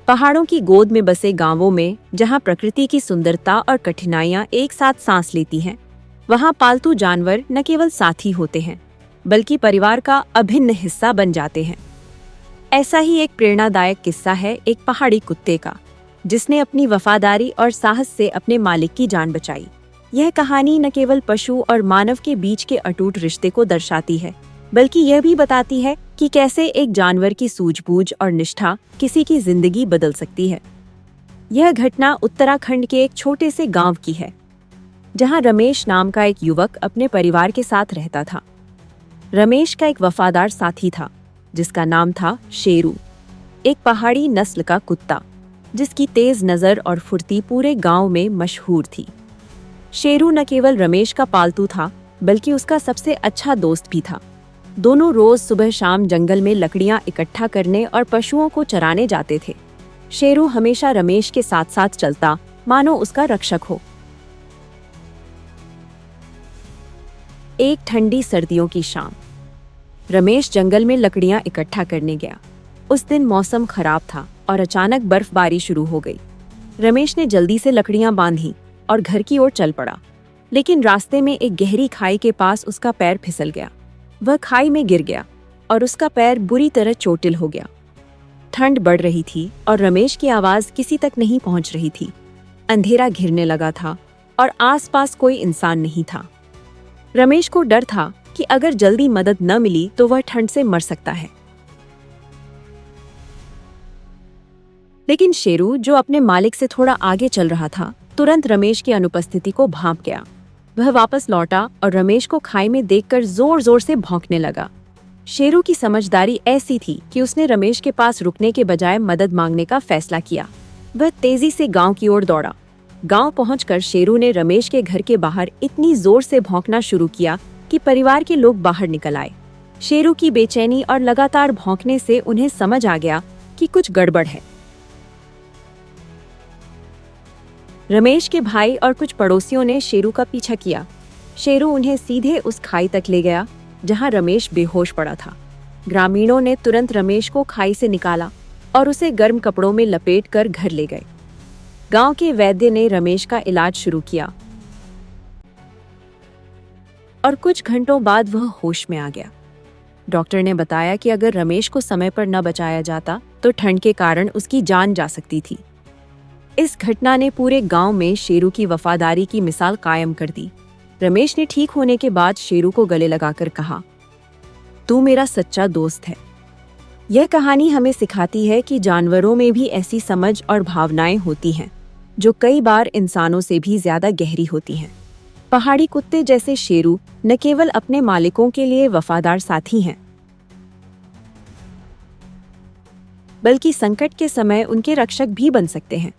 पहाड़ों की गोद में बसे गांवों में, जहां प्रकृति की सुंदरता और कठिनाइयां एक साथ सांस लेती हैं, वहां पालतू जानवर न केवल साथी होते हैं, बल्कि परिवार का अभिन्न हिस्सा बन जाते हैं। ऐसा ही एक प्रेरणादायक किस्सा है एक पहाड़ी कुत्ते का, जिसने अपनी वफादारी और साहस से अपने मालिक की जान बचाई। यह कहानी न केवल पशु और मानव के बीच के अटूट रिश्ते को दर्शाती है, बल्कि यह भी बताती है कि कैसे एक जानवर की सूझबूझ और निष्ठा किसी की जिंदगी बदल सकती है। यह घटना उत्तराखंड के एक छोटे से गांव की है, जहां रमेश नाम का एक युवक अपने परिवार के साथ रहता था। रमेश का एक वफादार साथी था, जिसका नाम था शेरू, एक पहाड़ी नस्ल का कुत्ता, जिसकी तेज नजर और फुर्ती पूरे गांव में मशहूर थी। शेरू न केवल रमेश का पालतू था, बल्कि उसका सबसे अच्छा दोस्त भी था। दोनों रोज सुबह शाम जंगल में लकड़ियां इकट्ठा करने और पशुओं को चराने जाते थे। शेरू हमेशा रमेश के साथ साथ चलता, मानो उसका रक्षक हो। एक ठंडी सर्दियों की शाम, रमेश जंगल में लकड़ियां इकट्ठा करने गया। उस दिन मौसम खराब था और अचानक बर्फबारी शुरू हो गई। रमेश ने जल्दी से लकड़ियां बांधी और घर की ओर चल पड़ा, लेकिन रास्ते में एक गहरी खाई के पास उसका पैर फिसल गया। वह खाई में गिर गया और उसका पैर बुरी तरह चोटिल हो गया। ठंड बढ़ रही थी और रमेश की आवाज किसी तक नहीं पहुंच रही थी। अंधेरा घिरने लगा था और आसपास कोई इंसान नहीं था। रमेश को डर था कि अगर जल्दी मदद न मिली तो वह ठंड से मर सकता है। लेकिन शेरू, जो अपने मालिक से थोड़ा आगे चल रहा था, तुरंत रमेश की अनुपस्थिति को भांप गया। वह वापस लौटा और रमेश को खाई में देखकर जोर जोर से भौंकने लगा। शेरू की समझदारी ऐसी थी कि उसने रमेश के पास रुकने के बजाय मदद मांगने का फैसला किया। वह तेजी से गांव की ओर दौड़ा। गांव पहुंचकर शेरू ने रमेश के घर के बाहर इतनी जोर से भौंकना शुरू किया कि परिवार के लोग बाहर निकल आए। शेरू की बेचैनी और लगातार भौंकने से उन्हें समझ आ गया कि कुछ गड़बड़ है। रमेश के भाई और कुछ पड़ोसियों ने शेरू का पीछा किया। शेरू उन्हें सीधे उस खाई तक ले गया जहां रमेश बेहोश पड़ा था। ग्रामीणों ने तुरंत रमेश को खाई से निकाला और उसे गर्म कपड़ों में लपेट कर घर ले गए। गांव के वैद्य ने रमेश का इलाज शुरू किया और कुछ घंटों बाद वह होश में आ गया। डॉक्टर ने बताया कि अगर रमेश को समय पर न बचाया जाता तो ठंड के कारण उसकी जान जा सकती थी। इस घटना ने पूरे गांव में शेरू की वफादारी की मिसाल कायम कर दी। रमेश ने ठीक होने के बाद शेरू को गले लगाकर कहा, "तू मेरा सच्चा दोस्त है।" यह कहानी हमें सिखाती है कि जानवरों में भी ऐसी समझ और भावनाएं होती हैं, जो कई बार इंसानों से भी ज्यादा गहरी होती हैं। पहाड़ी कुत्ते जैसे शेरू न केवल अपने मालिकों के लिए वफादार साथी हैं, बल्कि संकट के समय उनके रक्षक भी बन सकते हैं।